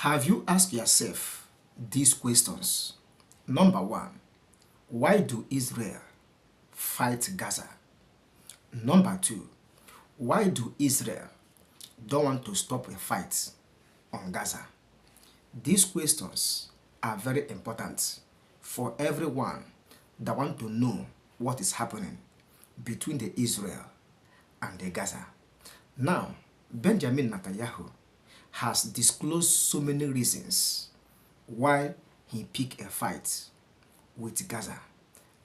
Have you asked yourself these questions? Number one, why do Israel fight Gaza? Number two, why do Israel don't want to stop a fight on Gaza? These questions are very important for everyone that want to know what is happening between the Israel and the Gaza. Now, Benjamin Netanyahu has disclosed so many reasons why he picked a fight with Gaza,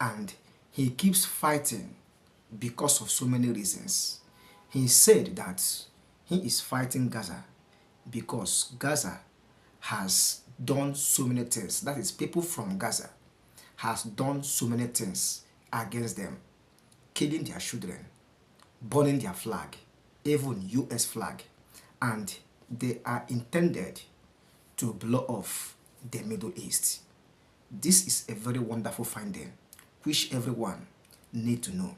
and he keeps fighting because of so many reasons. He said that he is fighting Gaza because Gaza has done so many things. That is, people from Gaza has done so many things against them, killing their children, burning their flag, even US flag, and they are intended to blow off the Middle East. This is a very wonderful finding, which everyone need to know.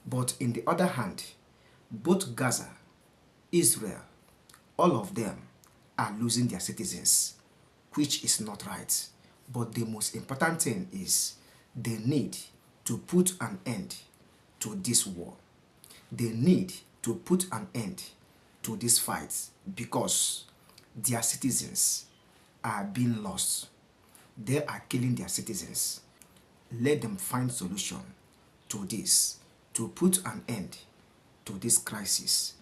But in the other hand, both Gaza, Israel, all of them are losing their citizens, which is not right. But the most important thing is they need to put an end to this war. They need to put an end to this fight because their citizens are being lost. They are killing their citizens. Let them find solution to this, to put an end to this crisis.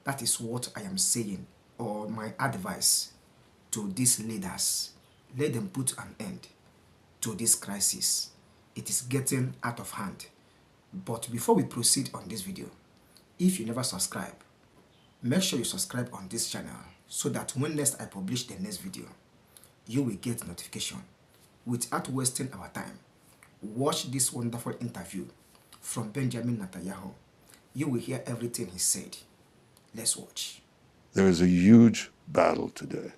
That is what I am saying, or my advice to these leaders. Let them put an end to this crisis. It is getting out of hand. But before we proceed on this video, if you never subscribe, make sure you subscribe on this channel so that when next I publish the next video, you will get notification. Without wasting our time, watch this wonderful interview from Benjamin Netanyahu. You will hear everything he said. Let's watch. There is a huge battle today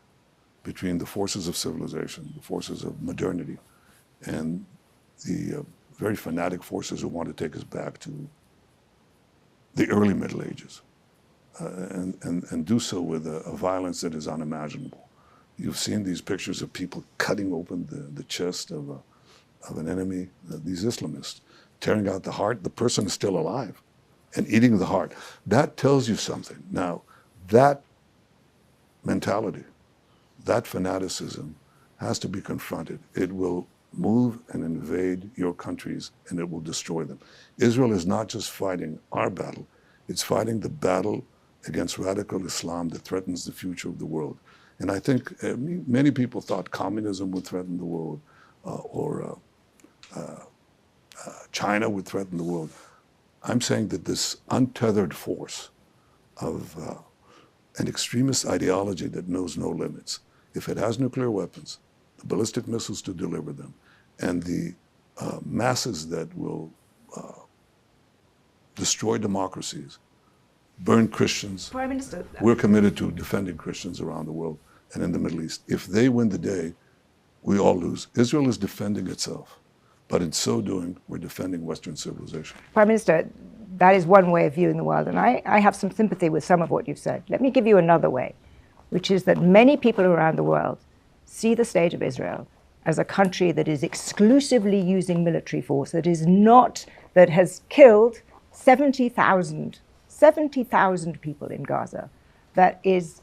between the forces of civilization, the forces of modernity, and the very fanatic forces who want to take us back to the early Middle Ages, and do so with a violence that is unimaginable. You've seen these pictures of people cutting open the chest of an enemy, these Islamists, tearing out the heart. The person is still alive and eating the heart. That tells you something. Now, that mentality, that fanaticism has to be confronted. It will move and invade your countries, and it will destroy them. Israel is not just fighting our battle, it's fighting the battle against radical Islam that threatens the future of the world. And I think many people thought communism would threaten the world, or China would threaten the world. I'm saying that this untethered force of an extremist ideology that knows no limits, if it has nuclear weapons, the ballistic missiles to deliver them, and the masses that will destroy democracies, burn Christians. Prime Minister, we're committed to defending Christians around the world and in the Middle East. If they win the day, we all lose. Israel is defending itself, but in so doing, we're defending Western civilization. Prime Minister, that is one way of viewing the world, and I have some sympathy with some of what you've said. Let me give you another way, which is that many people around the world see the state of Israel as a country that is exclusively using military force, that has killed 70,000 people in Gaza, that is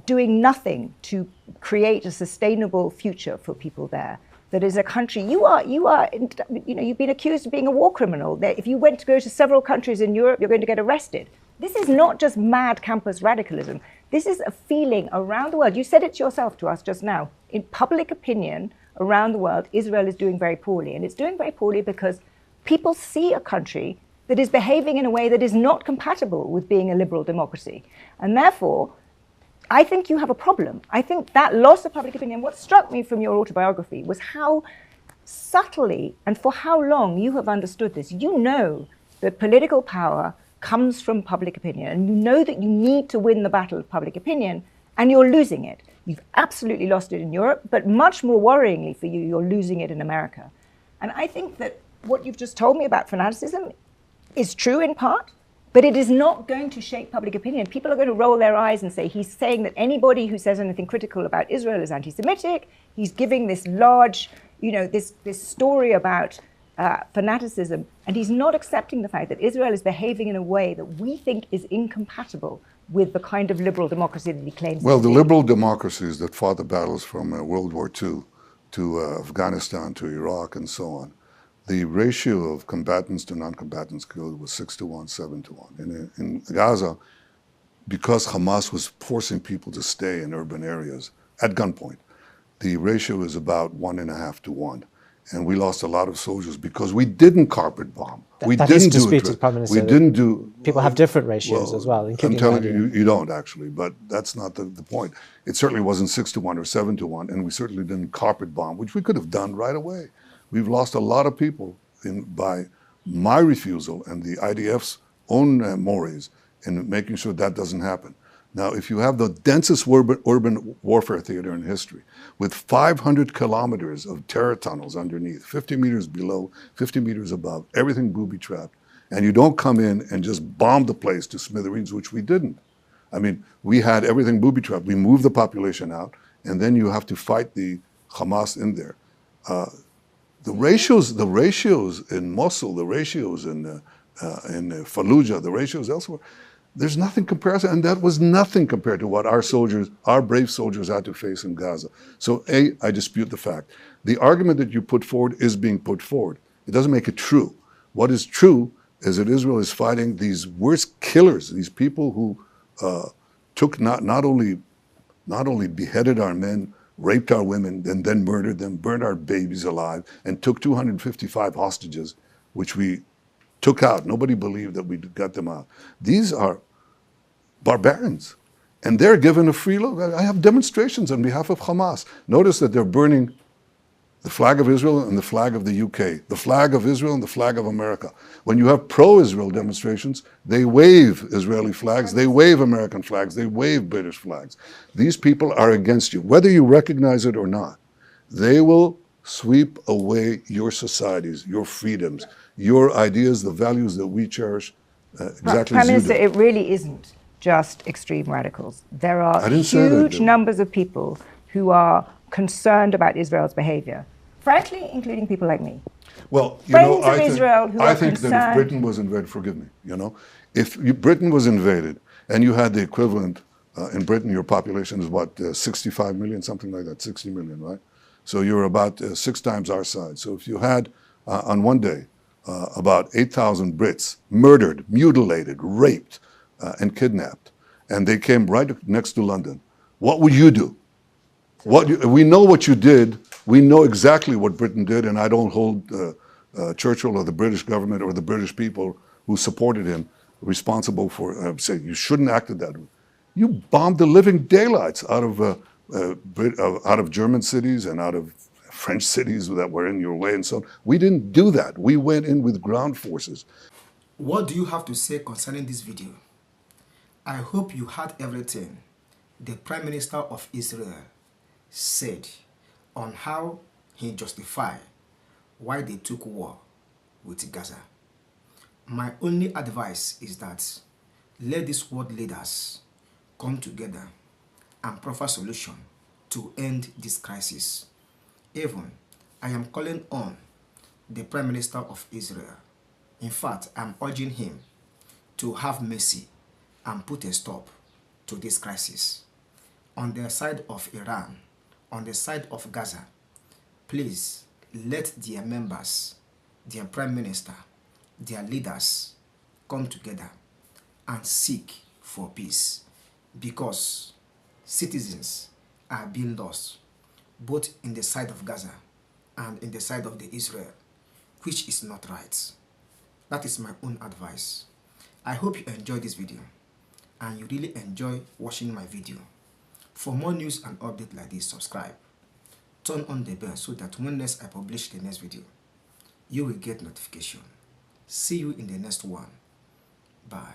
doing nothing to create a sustainable future for people there. That is a country, you've been accused of being a war criminal. If you went to go to several countries in Europe, you're going to get arrested. This is not just mad campus radicalism. This is a feeling around the world. You said it yourself to us just now. In public opinion around the world, Israel is doing very poorly. And it's doing very poorly because people see a country that is behaving in a way that is not compatible with being a liberal democracy. And therefore, I think you have a problem. I think that loss of public opinion, what struck me from your autobiography was how subtly and for how long you have understood this. You know that political power comes from public opinion, and you know that you need to win the battle of public opinion, and you're losing it. You've absolutely lost it in Europe, but much more worryingly for you, you're losing it in America. And I think that what you've just told me about fanaticism is true in part, But it is not going to shape public opinion. People are going to roll their eyes and say, he's saying that anybody who says anything critical about Israel is anti-Semitic. He's giving this large, this story about fanaticism. And he's not accepting the fact that Israel is behaving in a way that we think is incompatible with the kind of liberal democracy that he claims Well, to the be. liberal democracies that fought the battles from World War II to Afghanistan to Iraq and so on, the ratio of combatants to non-combatants killed was 6-1, 7-1. In Gaza, because Hamas was forcing people to stay in urban areas at gunpoint, the ratio is about 1.5 to 1. And we lost a lot of soldiers because we didn't carpet bomb. That is disputed, Prime Minister. We didn't do... People have different ratios as well, including I'm telling you, you don't actually, but that's not the point. It certainly wasn't 6-1 or 7-1, and we certainly didn't carpet bomb, which we could have done right away. We've lost a lot of people by my refusal and the IDF's own mores in making sure that doesn't happen. Now, if you have the densest urban warfare theater in history, with 500 kilometers of terror tunnels underneath, 50 meters below, 50 meters above, everything booby-trapped, and you don't come in and just bomb the place to smithereens, which we didn't. I mean, we had everything booby-trapped. We moved the population out, and then you have to fight the Hamas in there. The ratios in Mosul, the ratios in Fallujah, the ratios elsewhere, there's nothing comparison, and that was nothing compared to what our brave soldiers had to face in Gaza. So I dispute the fact. The argument that you put forward is being put forward. It doesn't make it true. What is true is that Israel is fighting these worst killers, these people who took not only beheaded our men, raped our women, and then murdered them, burned our babies alive, and took 255 hostages, which we took out. Nobody believed that we got them out. These are barbarians, and they're given a free look. I have demonstrations on behalf of Hamas. Notice that they're burning the flag of Israel and the flag of the UK, the flag of Israel and the flag of America. When you have pro-Israel demonstrations, they wave Israeli flags, they wave American flags, they wave British flags. These people are against you, whether you recognize it or not. They will sweep away your societies, your freedoms, your ideas, the values that we cherish, exactly Prime as you Minister, do. it really isn't just extreme radicals. There are I didn't say that, huge did I? numbers of people who are concerned about Israel's behavior, frankly, including people like me. Well, Friends of Israel who I are think that if concerned- Britain was invaded, forgive me, if Britain was invaded and you had the equivalent, in Britain, your population is what, 65 million, something like that, 60 million, right? So you're about 6 times our size. So if you had, on one day, about 8,000 Brits murdered, mutilated, raped, and kidnapped, and they came right next to London, what would you do? We know what you did. We know exactly what Britain did, and I don't hold Churchill or the British government or the British people who supported him responsible for saying you shouldn't act that way. You bombed the living daylights out of German cities and out of French cities that were in your way and so on. We didn't do that. We went in with ground forces. What do you have to say concerning this video? I hope you heard everything the Prime Minister of Israel said on how he justified why they took war with Gaza. My only advice is that let these world leaders come together and proffer solution to end this crisis. Even I am calling on the Prime Minister of Israel. In fact, I'm urging him to have mercy and put a stop to this crisis. On the side of Iran, on the side of Gaza, please let their members, their Prime Minister, their leaders come together and seek for peace, because citizens are being lost both in the side of Gaza and in the side of the Israel, which is not right. That is my own advice. I hope you enjoyed this video and you really enjoy watching my video. For more news and updates like this, subscribe. Turn on the bell so that when next I publish the next video, you will get notification. See you in the next one. Bye.